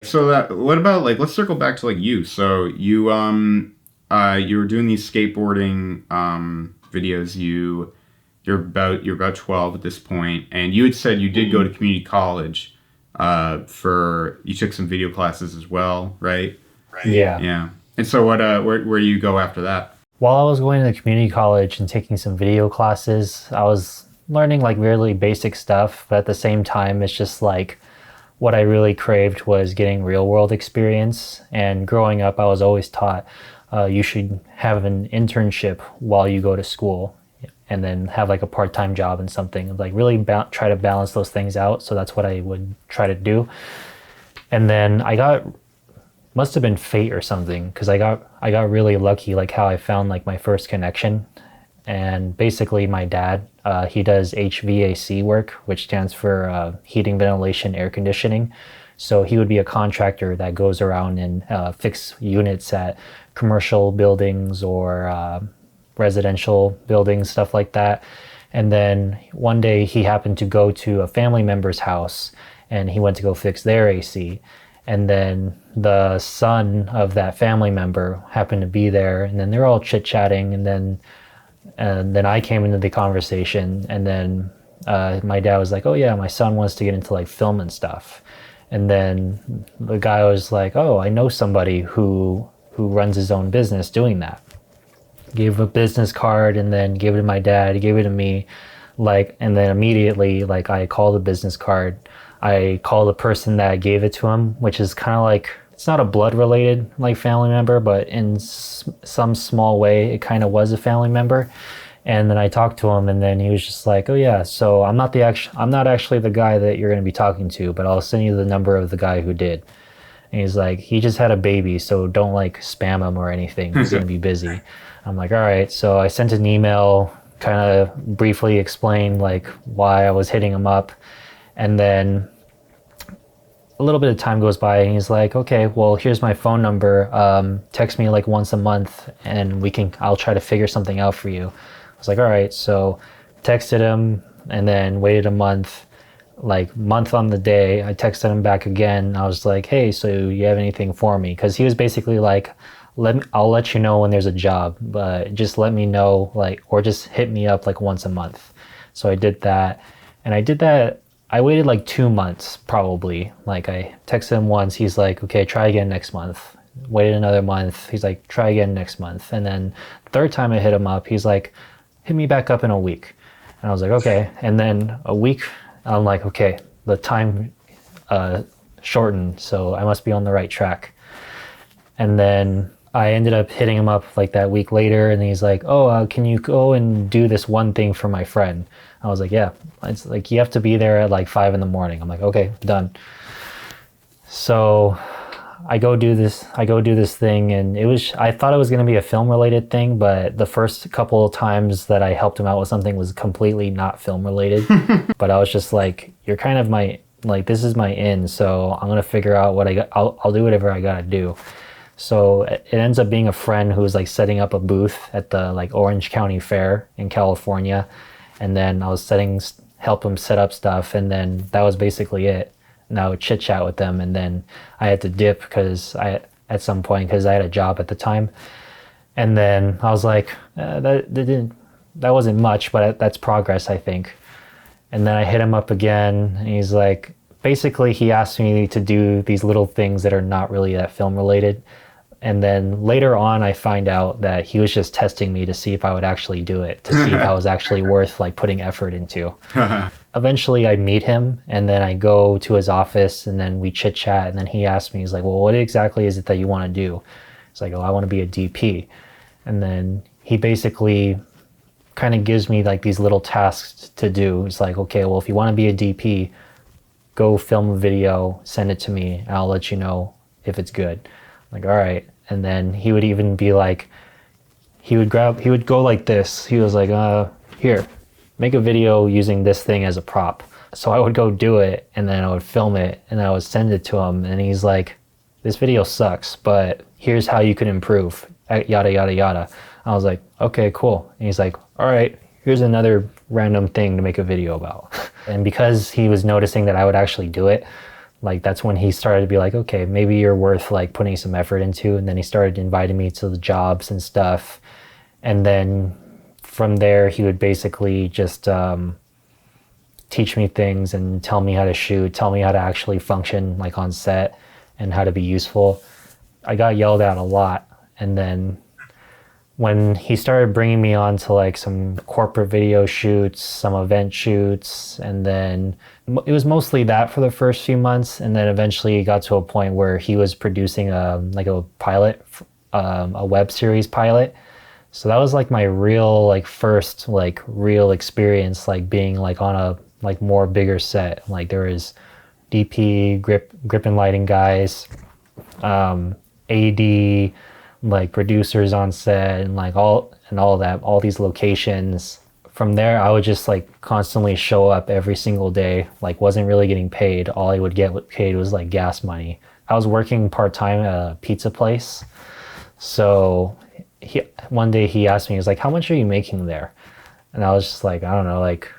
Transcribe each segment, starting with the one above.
So that what about like let's circle back to like you. So you were doing these skateboarding videos. You're about 12 at this point, and you had said you did go to community college for you took some video classes as well, right? Yeah. Yeah. And so where do you go after that? While I was going to community college and taking some video classes, I was learning like really basic stuff, but at the same time, it's just like what I really craved was getting real world experience. And growing up, I was always taught you should have an internship while you go to school and then have like a part time job and something. Like really try to balance those things out. So that's what I would try to do. And then I got must have been fate or something because I got really lucky like how I found like my first connection. And basically my dad he does HVAC work, which stands for heating, ventilation, air conditioning. So he would be a contractor that goes around and fix units at commercial buildings or residential buildings, stuff like that. And then one day he happened to go to a family member's house and he went to go fix their AC. And then the son of that family member happened to be there, and then they're all chit chatting, and then I came into the conversation, and then my dad was like, "Oh yeah, my son wants to get into like film and stuff," and then the guy was like, "Oh, I know somebody who runs his own business doing that." Gave a business card, and then gave it to my dad. He gave it to me, like, and then immediately, like, I call the business card. I call the person that gave it to him, which is kind of like it's not a blood related like family member, but in some small way, it kind of was a family member. And then I talked to him, and then he was just like, "Oh yeah, so I'm not actually the guy that you're going to be talking to, but I'll send you the number of the guy who did." And he's like, "He just had a baby, so don't like spam him or anything. He's going to be busy." I'm like, "All right." So I sent an email, kind of briefly explained like why I was hitting him up. And then a little bit of time goes by and he's like, "Okay, well, here's my phone number. Text me like once a month and I'll try to figure something out for you." I was like, "All right." So texted him and then waited a month. Like month on the day, I texted him back again. I was like, "Hey, so you have anything for me?" Because he was basically like, I'll let you know when there's a job, but just let me know, like, or just hit me up like once a month." So I did that, and I did that. I waited like 2 months probably. Like I texted him once. He's like, "Okay, try again next month." Waited another month. He's like, "Try again next month." And then third time I hit him up, he's like, "Hit me back up in a week." And I was like, "Okay." And then a week, I'm like, "Okay, the time shortened, so I must be on the right track." And then I ended up hitting him up like that week later, and he's like, "Oh, can you go and do this one thing for my friend?" I was like, "Yeah." It's like you have to be there at like 5 in the morning. I'm like, "Okay, done." So I go do this. I go do this thing, and I thought it was going to be a film related thing, but the first couple of times that I helped him out with something was completely not film related. But I was just like, "You're kind of my like this is my in, so I'm gonna figure out what I got. I'll do whatever I gotta do." So it ends up being a friend who was like setting up a booth at the like Orange County Fair in California, and then I was help him set up stuff, and then that was basically it. And I would chit chat with them, and then I had to dip at some point because I had a job at the time, and then I was like, that wasn't much, but that's progress, I think. And then I hit him up again, and he's like, basically he asked me to do these little things that are not really that film related. And then later on, I find out that he was just testing me to see if I would actually do it, to see if I was actually worth like putting effort into. Eventually, I meet him, and then I go to his office, and then we chit chat. And then he asked me, he's like, "Well, what exactly is it that you want to do?" It's like, "Oh, I want to be a DP." And then he basically kind of gives me like these little tasks to do. It's like, "Okay, well, if you want to be a DP, go film a video, send it to me, and I'll let you know if it's good." Like, all right. And then he would even be like, he would go like this. He was like, "Here, make a video using this thing as a prop." So I would go do it, and then I would film it, and I would send it to him. And he's like, "This video sucks, but here's how you can improve, yada, yada, yada." I was like, "Okay, cool." And he's like, "All right, here's another random thing to make a video about." And because he was noticing that I would actually do it, like that's when he started to be like, okay, maybe you're worth like putting some effort into. And then he started inviting me to the jobs and stuff. And then from there, he would basically just teach me things and tell me how to shoot, tell me how to actually function like on set and how to be useful. I got yelled at a lot. And then when he started bringing me on to like some corporate video shoots, some event shoots, and then it was mostly that for the first few months, and then eventually it got to a point where he was producing a pilot, a web series pilot. So that was like my real like first like real experience like being like on a like more bigger set. Like there was DP, grip and lighting guys, AD, like producers on set, and like all that, all these locations. From there, I would just like constantly show up every single day. Like wasn't really getting paid. All I would get paid was like gas money. I was working part time at a pizza place. So one day he asked me, he was like, "How much are you making there?" And I was just like, I don't know, like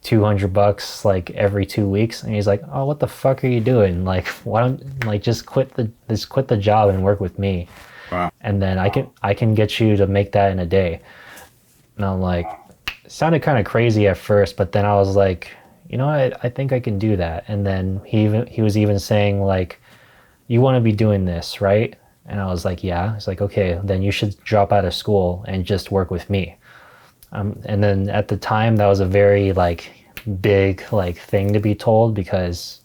$200 like every 2 weeks. And he's like, "Oh, what the fuck are you doing? Like, why don't like just quit the job and work with me, Wow. and then I can get you to make that in a day." And I'm like, it sounded kind of crazy at first, but then I was like, you know what, I think I can do that. And then he was even saying like, "You want to be doing this, right?" And I was like, "Yeah." He's like, "Okay, then you should drop out of school and just work with me." And then at the time, that was a very like big like thing to be told, because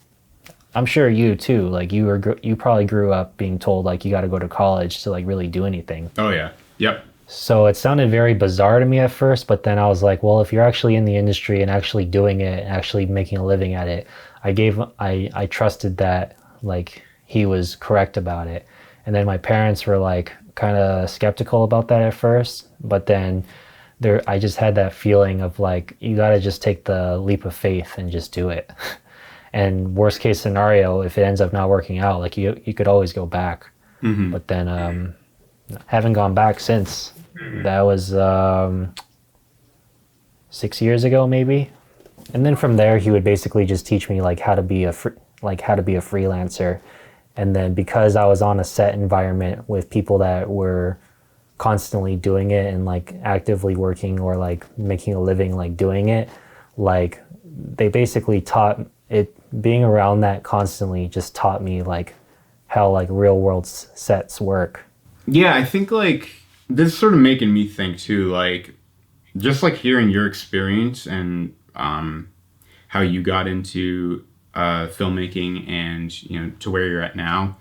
I'm sure you too, like you probably grew up being told like you got to go to college to like really do anything. Oh yeah. Yep. So it sounded very bizarre to me at first, but then I was like, well, if you're actually in the industry and actually doing it, and actually making a living at it, I trusted that like he was correct about it. And then my parents were like kind of skeptical about that at first, but then I just had that feeling of like you got to just take the leap of faith and just do it. And worst case scenario, if it ends up not working out, like you could always go back. But then haven't gone back since. That was 6 years ago maybe. And then from there he would basically just teach me like how to be a freelancer. And then because I was on a set environment with people that were constantly doing it and like actively working or like making a living like doing it, like they basically taught it, being around that constantly just taught me like how like real world sets work. Yeah, I think like this is sort of making me think too, like just like hearing your experience and how you got into filmmaking and to where you're at now.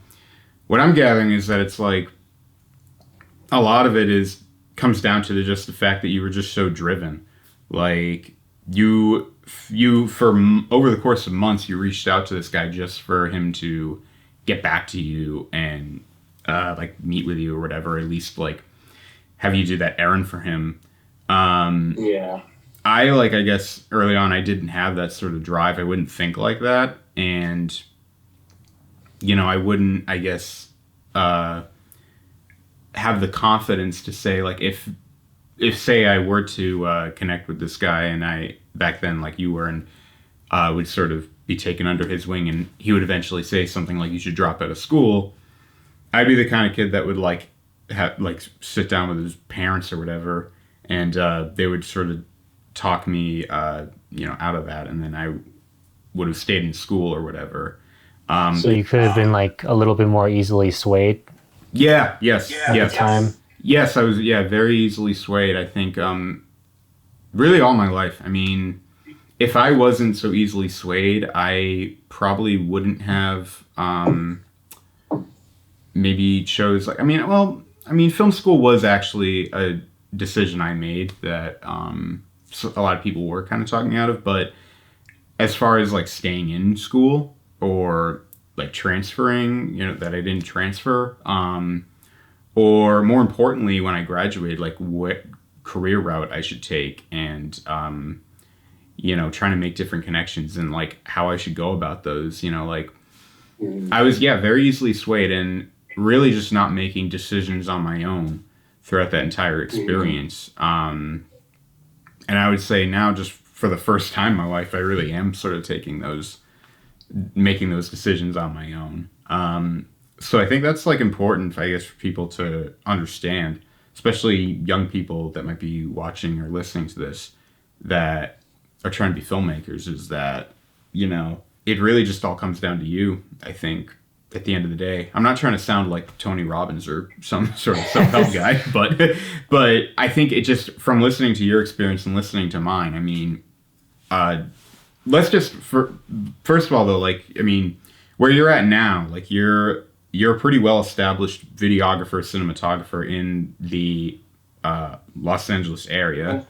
What I'm gathering is that it's like a lot of it is comes down to just the fact that you were just so driven. Like over the course of months, you reached out to this guy just for him to get back to you and like meet with you or whatever. At least like have you do that errand for him. Yeah. I guess early on I didn't have that sort of drive. I wouldn't think like that, and I wouldn't, I guess, have the confidence to say like if say I were to connect with this guy and I back then like you were and would sort of be taken under his wing and he would eventually say something like you should drop out of school, I'd be the kind of kid that would like have like sit down with his parents or whatever, and they would sort of talk me out of that, and then I would have stayed in school or whatever. So you could have been like a little bit more easily swayed Yeah, yes, Yeah. yes. at the time. Yes, I was, very easily swayed. I think really all my life. I mean, if I wasn't so easily swayed, I probably wouldn't have maybe chose like film school was actually a decision I made that a lot of people were kind of talking me out of, but as far as like staying in school or like transferring, that I didn't transfer, or more importantly, when I graduated, like what career route I should take, and trying to make different connections and like how I should go about those. Like I was very easily swayed and really just not making decisions on my own throughout that entire experience. And I would say now, just for the first time in my life, I really am sort of taking those making those decisions on my own. So I think that's like important, I guess, for people to understand, especially young people that might be watching or listening to this that are trying to be filmmakers, is that, it really just all comes down to you, I think, at the end of the day. I'm not trying to sound like Tony Robbins or some sort of self-help guy, but I think it just, from listening to your experience and listening to mine, I mean, let's just, first of all, though, like, I mean, where you're at now, like, you're a pretty well-established videographer, cinematographer in the Los Angeles area.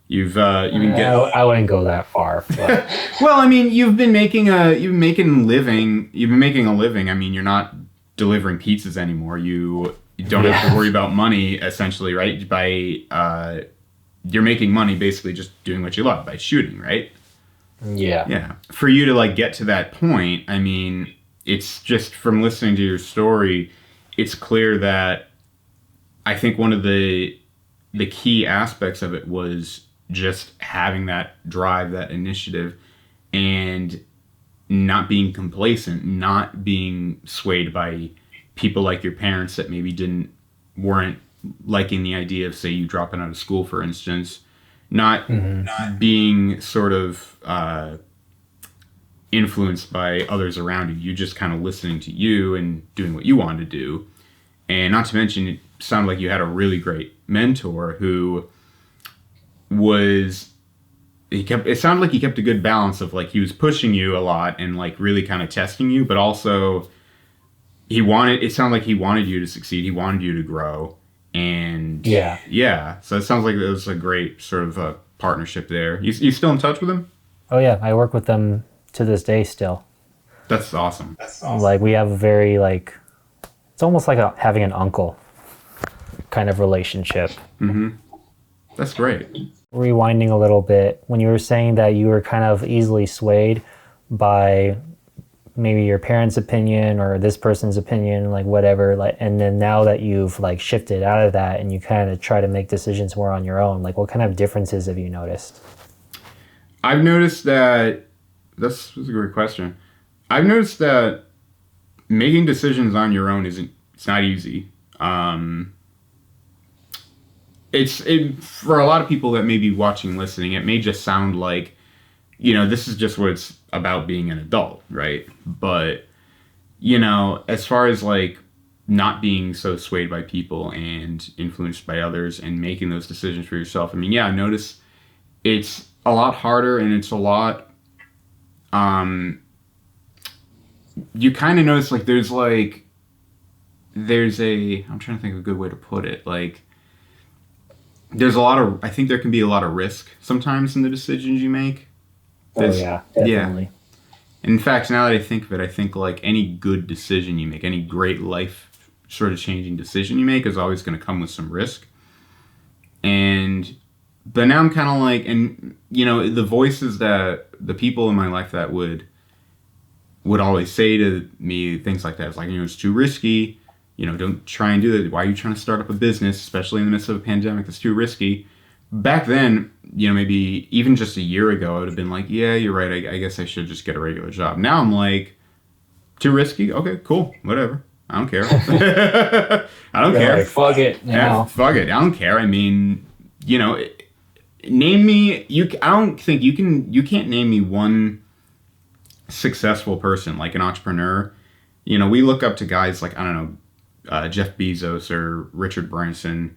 You've been getting. I wouldn't go that far. But. Well, I mean, you've been making a living. I mean, you're not delivering pizzas anymore. You don't have to worry about money, essentially, right? You're making money basically just doing what you love by shooting, right? Yeah. Yeah. For you to like get to that point, I mean, it's just from listening to your story, it's clear that I think one of the key aspects of it was just having that drive, that initiative, and not being complacent, not being swayed by people like your parents that maybe weren't liking the idea of, say, you dropping out of school, for instance, not being sort of influenced by others around you. You just kind of listening to you and doing what you wanted to do. And not to mention, it sounded like you had a really great mentor who it sounded like he kept a good balance of like, he was pushing you a lot and like really kind of testing you, but also it sounded like he wanted you to succeed. He wanted you to grow. And yeah. So it sounds like it was a great sort of a partnership there. You still in touch with him? Oh yeah. I work with them to this day still. That's awesome. Like we have a very like, it's almost like having an uncle kind of relationship. Mm-hmm. That's great. Rewinding a little bit, when you were saying that you were kind of easily swayed by maybe your parents' opinion or this person's opinion, like whatever, like, and then now that you've like shifted out of that and you kind of try to make decisions more on your own, like what kind of differences have you noticed? I've noticed that that's a great question. I've noticed that making decisions on your own it's not easy. For a lot of people that may be watching, listening, it may just sound like, this is just what it's about being an adult, right? But, as far as like not being so swayed by people and influenced by others and making those decisions for yourself, I mean, yeah, I notice it's a lot harder and it's a lot, you kind of notice like I'm trying to think of a good way to put it. Like, I think there can be a lot of risk sometimes in the decisions you make. Oh yeah, definitely. Yeah. In fact, now that I think of it, I think like any good decision you make, any great life sort of changing decision you make is always going to come with some risk. But now I'm kind of like, and the voices that the people in my life that would always say to me things like that, it's like, it's too risky. Don't try and do that. Why are you trying to start up a business, especially in the midst of a pandemic? That's too risky. Back then, maybe even just a year ago, I would have been like, yeah, you're right. I guess I should just get a regular job. Now I'm like, too risky? Okay, cool. Whatever. I don't care. I don't care. Like, fuck it. Yeah, fuck it. I don't care. I mean, name me, I don't think you can't name me one successful person, like an entrepreneur. We look up to guys like, I don't know, Jeff Bezos or Richard Branson,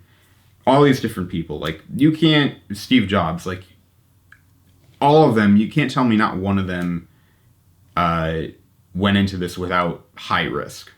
all these different people. Like, Steve Jobs, like, all of them, you can't tell me not one of them went into this without high risk.